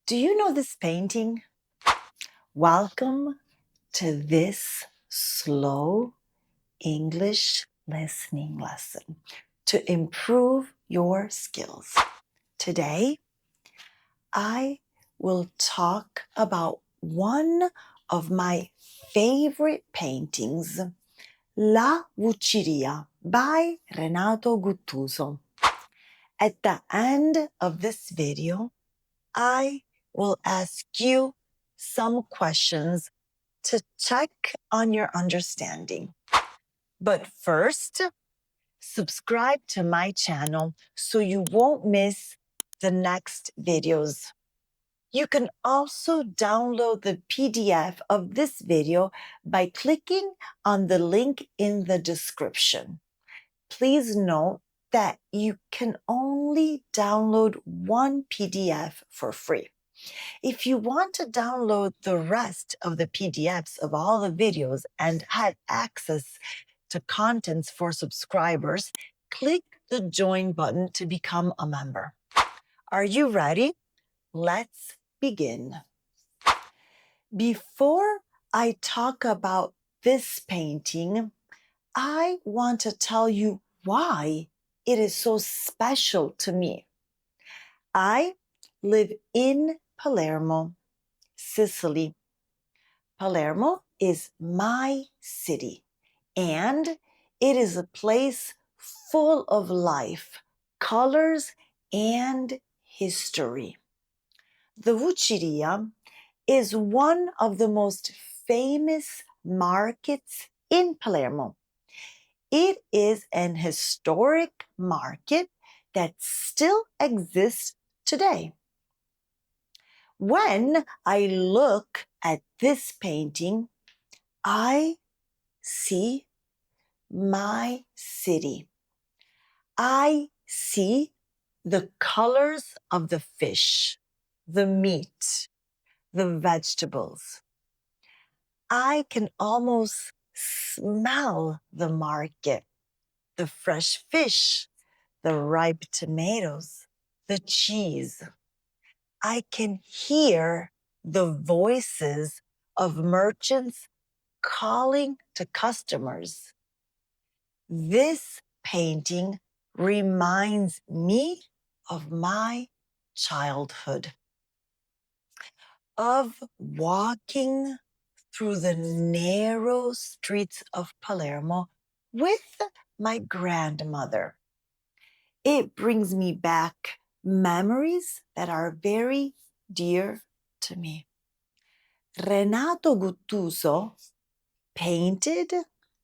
Do you know this painting? Welcome to this slow English listening lesson to improve your skills. Today, I will talk about one of my favorite paintings, La Vucciria by Renato Guttuso. At the end of this video, I will ask you some questions to check on your understanding. But first, subscribe to my channel so you won't miss the next videos. You can also download the PDF of this video by clicking on the link in the description. Please note that you can only download one PDF for free. If you want to download the rest of the PDFs of all the videos and have access to contents for subscribers, click the join button to become a member. Are you ready? Let's begin. Before I talk about this painting, I want to tell you why it is so special to me. I live in Palermo, Sicily. Palermo is my city, and it is a place full of life, colors, and history. The Vucciria is one of the most famous markets in Palermo. It is an historic market that still exists today. When I look at this painting, I see my city. I see the colors of the fish, the meat, the vegetables. I can almost smell the market, the fresh fish, the ripe tomatoes, the cheese. I can hear the voices of merchants calling to customers. This painting reminds me of my childhood, of walking through the narrow streets of Palermo with my grandmother. It brings me back memories that are very dear to me. Renato Guttuso painted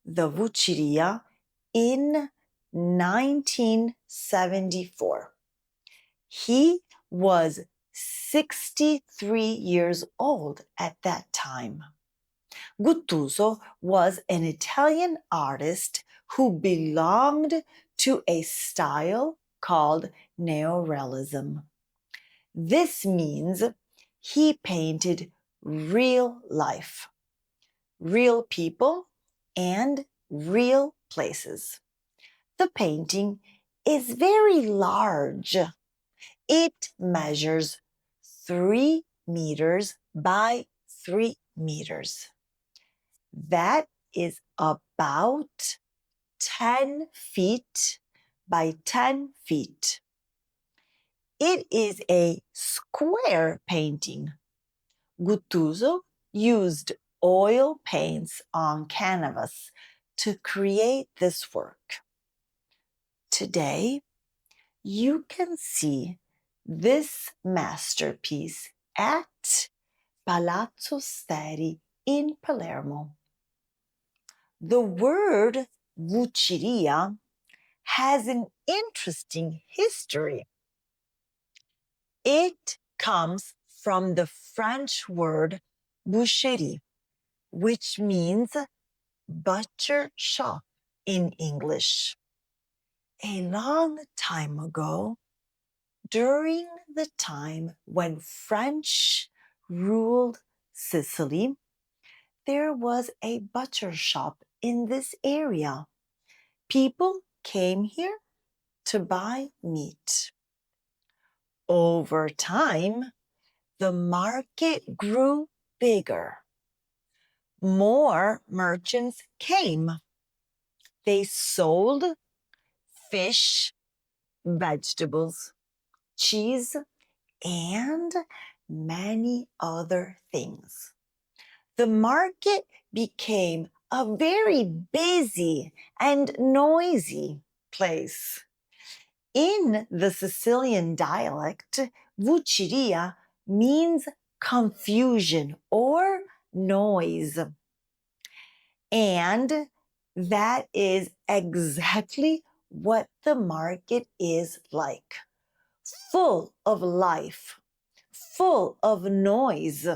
the Vucciria in 1974. He was 63 years old at that time. Guttuso was an Italian artist who belonged to a style called neorealism. This means he painted real life, real people, and real places. The painting is very large. It measures 3 meters by 3 meters. That is about 10 feet by 10 feet. It is a square painting. Guttuso used oil paints on canvas to create this work. Today, you can see this masterpiece at Palazzo Steri in Palermo. The word Vucciria has an interesting history. It comes from the French word boucherie, which means butcher shop in English. A long time ago, during the time when French ruled Sicily, there was a butcher shop in this area. People came here to buy meat. Over time, the market grew bigger. More merchants came. They sold fish, vegetables, cheese, and many other things. The market became a very busy and noisy place. In the Sicilian dialect, Vucciria means confusion or noise. And that is exactly what the market is like. Full of life, full of noise,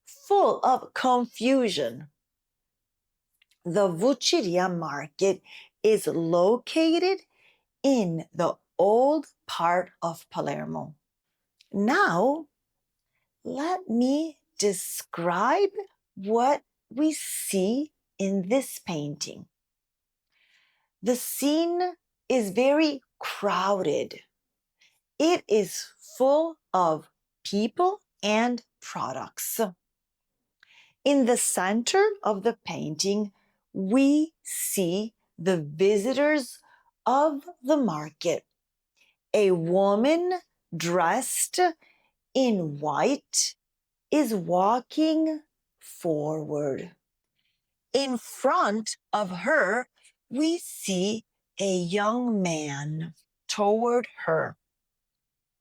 full of confusion. The Vucciria market is located in the old part of Palermo. Now, let me describe what we see in this painting. The scene is very crowded. It is full of people and products. In the center of the painting, we see the visitors of the market. A woman dressed in white is walking forward. In front of her, we see a young man toward her.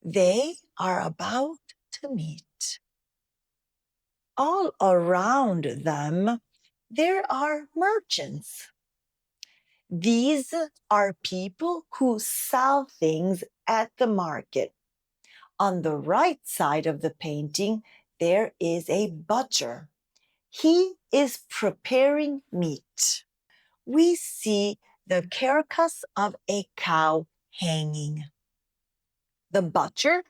They are about to meet. All around them, there are merchants. These are people who sell things at the market. On the right side of the painting, there is a butcher. He is preparing meat. We see the carcass of a cow hanging. The butcher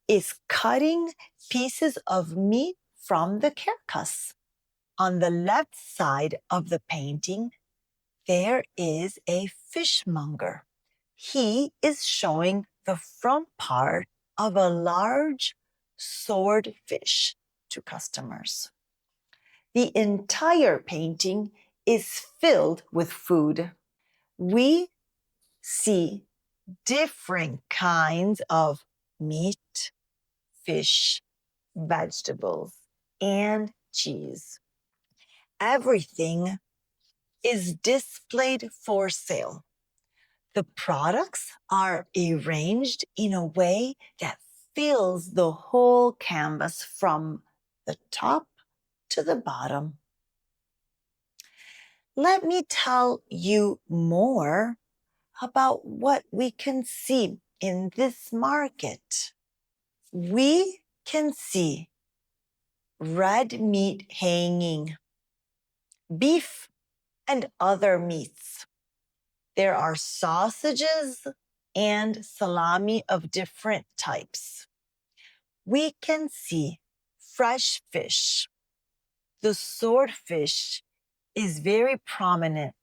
is cutting pieces of meat from the carcass. On the left side of the painting, there is a fishmonger. He is showing the front part of a large swordfish to customers. The entire painting is filled with food. We see different kinds of meat, fish, vegetables, and cheese. Everything is displayed for sale. The products are arranged in a way that fills the whole canvas from the top to the bottom. Let me tell you more about what we can see in this market. We can see red meat hanging, beef and other meats. There are sausages and salami of different types. We can see fresh fish. The swordfish is very prominent.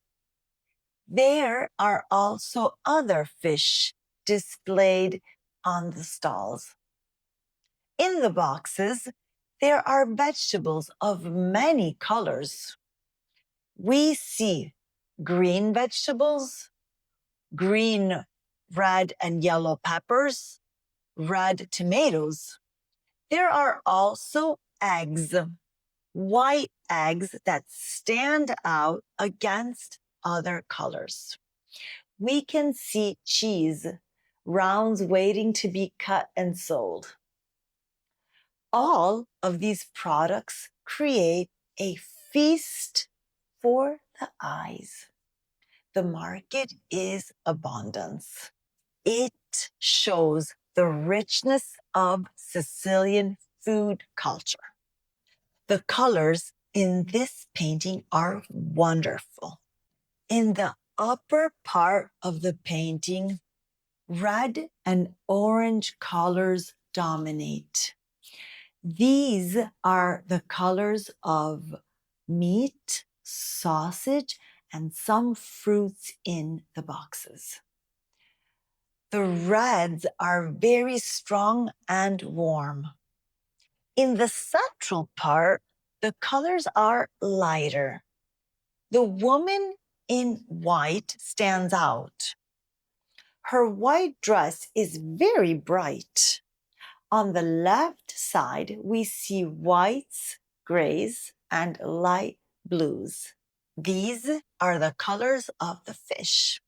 There are also other fish displayed on the stalls. In the boxes, there are vegetables of many colors. We see green vegetables, green, red, and yellow peppers, red tomatoes. There are also eggs, white eggs that stand out against other colors. We can see cheese, rounds waiting to be cut and sold. All of these products create a feast for the eyes. The market is abundance. It shows the richness of Sicilian food culture. The colors in this painting are wonderful. In the upper part of the painting, red and orange colors dominate. These are the colors of meat, sausage, and some fruits in the boxes. The reds are very strong and warm. In the central part, the colors are lighter. The woman in white stands out. Her white dress is very bright. On the left side, we see whites, grays, and light blues. These are the colors of the fish.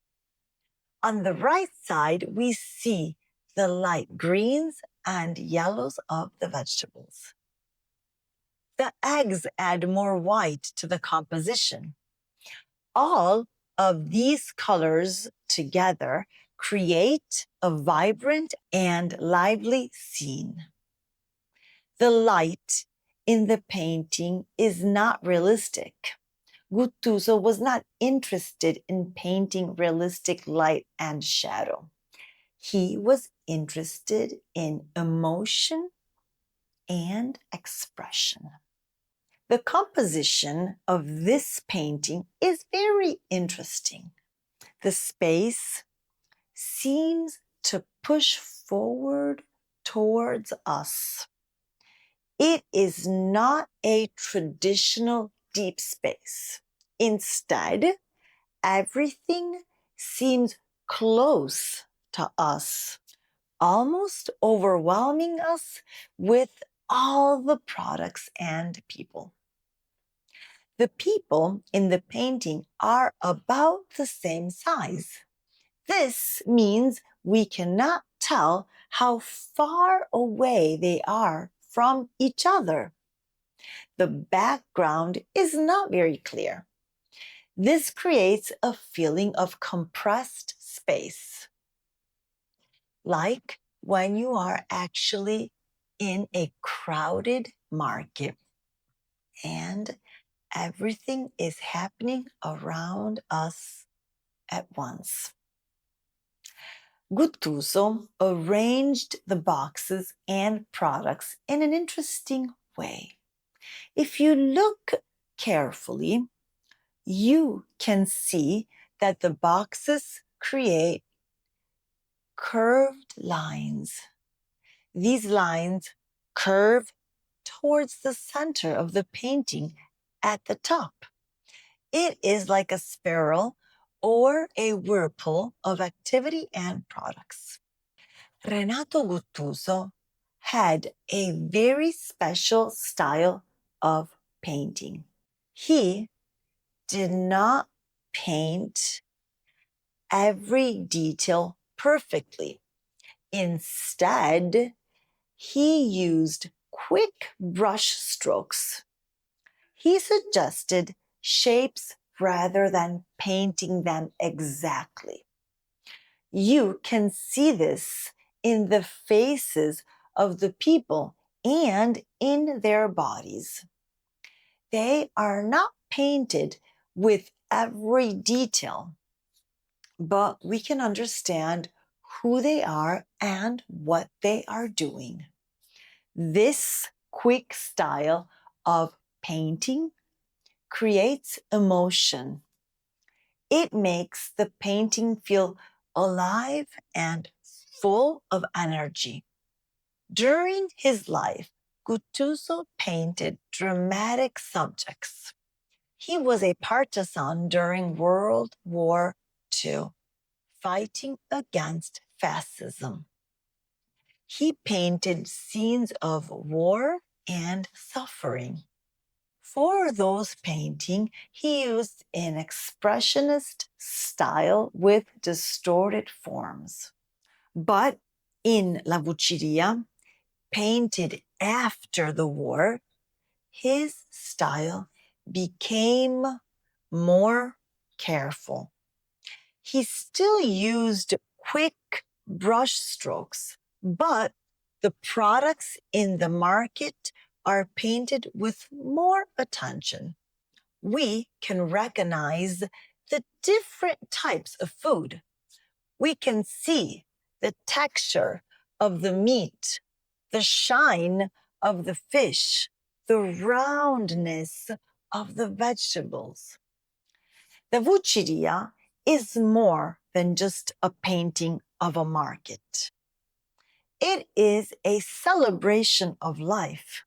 On the right side, we see the light greens and yellows of the vegetables. The eggs add more white to the composition. All of these colors together create a vibrant and lively scene. The light in the painting is not realistic. Guttuso was not interested in painting realistic light and shadow. He was interested in emotion and expression. The composition of this painting is very interesting. The space seems to push forward towards us. It is not a traditional deep space. Instead, everything seems close to us, almost overwhelming us with all the products and people. The people in the painting are about the same size. This means we cannot tell how far away they are from each other. The background is not very clear. This creates a feeling of compressed space, like when you are actually in a crowded market and everything is happening around us at once. Guttuso arranged the boxes and products in an interesting way. If you look carefully, you can see that the boxes create curved lines. These lines curve towards the center of the painting at the top. It is like a spiral or a whirlpool of activity and products. Renato Guttuso had a very special style of painting. He did not paint every detail perfectly. Instead, he used quick brush strokes. He suggested shapes rather than painting them exactly. You can see this in the faces of the people and in their bodies. They are not painted with every detail, but we can understand who they are and what they are doing. This quick style of painting creates emotion. It makes the painting feel alive and full of energy. During his life, Guttuso painted dramatic subjects. He was a partisan during World War II, fighting against fascism. He painted scenes of war and suffering. For those paintings, he used an expressionist style with distorted forms. But in La Vucciria, painted after the war, his style became more careful. He still used quick brush strokes, but the products in the market are painted with more attention. We can recognize the different types of food. We can see the texture of the meat, the shine of the fish, the roundness of the vegetables. The Vucciria is more than just a painting of a market. It is a celebration of life.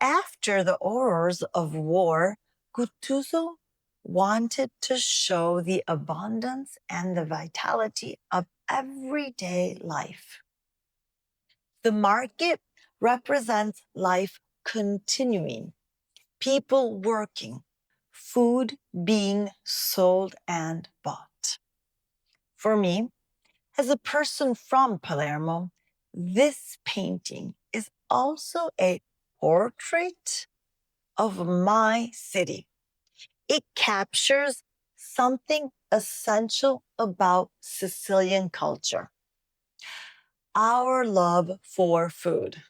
After the horrors of war, Guttuso wanted to show the abundance and the vitality of everyday life. The market represents life continuing, people working, food being sold and bought. For me, as a person from Palermo, this painting is also a portrait of my city. It captures something essential about Sicilian culture. Our love for food,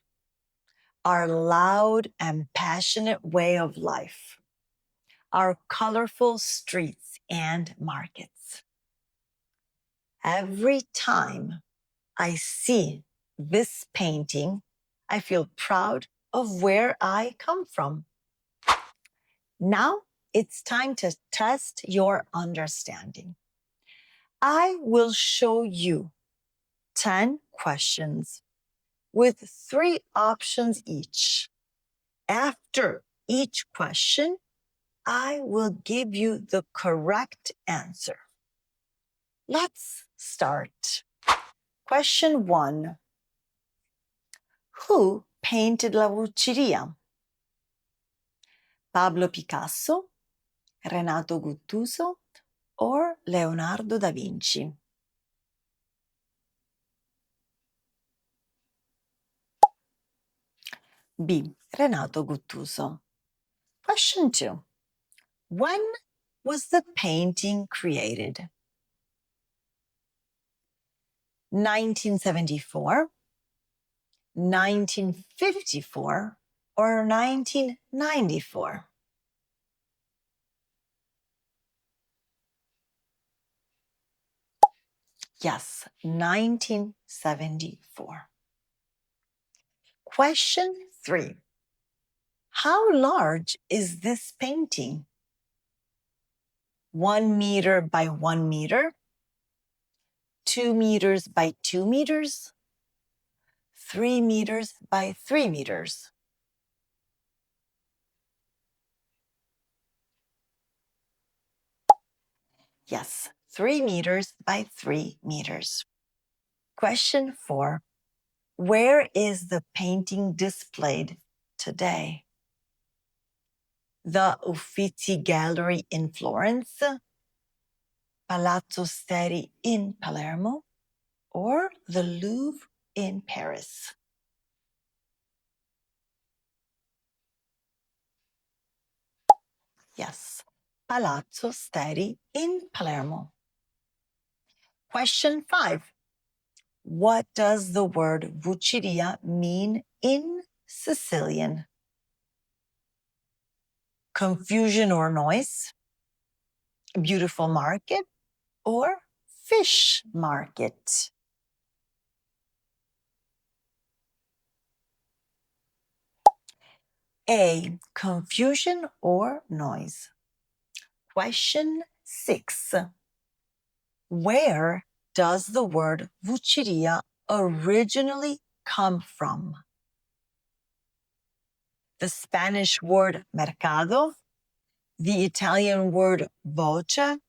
our loud and passionate way of life, our colorful streets and markets. Every time I see this painting, I feel proud of where I come from. Now it's time to test your understanding. I will show you 10 questions with 3 options each. After each question, I will give you the correct answer. Let's start. Question 1. Who painted La Vucciria? Pablo Picasso, Renato Guttuso, or Leonardo da Vinci? B. Renato Guttuso. Question 2. When was the painting created? 1974, 1954, or 1994? Yes, 1974. Question 3. How large is this painting? 1 meter by 1 meter? 2 meters by 2 meters? 3 meters by 3 meters? Yes, 3 meters by 3 meters. Question 4. Where is the painting displayed today? The Uffizi Gallery in Florence, Palazzo Steri in Palermo, or the Louvre in Paris? Yes, Palazzo Steri in Palermo. Question 5. What does the word Vucciria mean in Sicilian? Confusion or noise? Beautiful market or fish market? A. Confusion or noise. Question 6. Where does the word Vucciria originally come from? The Spanish word mercado, the Italian word voce,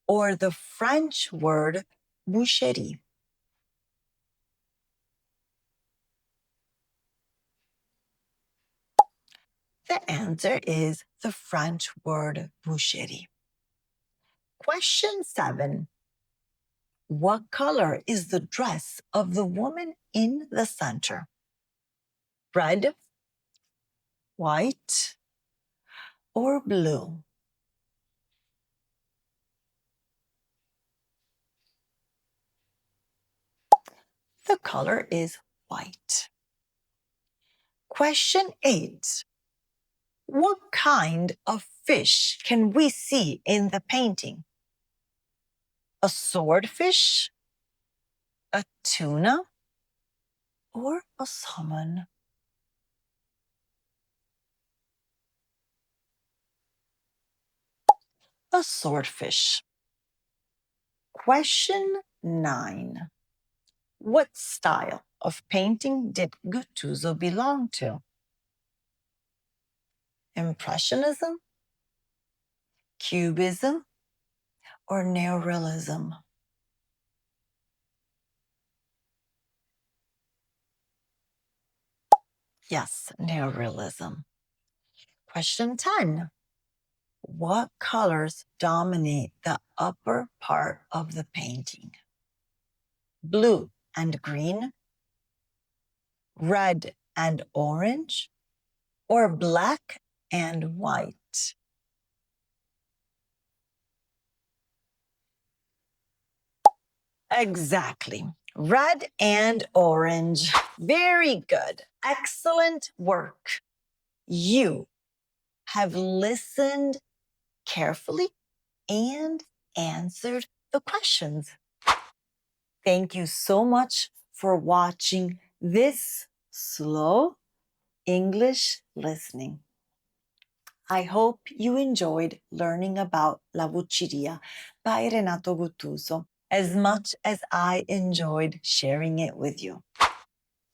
or the French word boucherie? The answer is the French word boucherie. Question 7. What color is the dress of the woman in the center? Red, white, or blue? The color is white. Question 8. What kind of fish can we see in the painting? A swordfish, a tuna, or a salmon? A swordfish. Question 9. What style of painting did Guttuso belong to? Impressionism, Cubism, or Neorealism? Yes, Neorealism. Question 10. What colors dominate the upper part of the painting? Blue and green, red and orange, or black and white? Exactly. Red and orange. Very good. Excellent work. You have listened carefully and answered the questions. Thank you so much for watching this slow English listening. I hope you enjoyed learning about La Vucciria by Renato Guttuso as much as I enjoyed sharing it with you.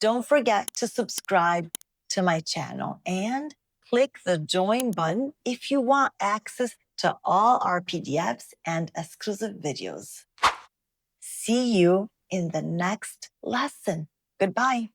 Don't forget to subscribe to my channel and click the join button if you want access to all our PDFs and exclusive videos. See you in the next lesson. Goodbye.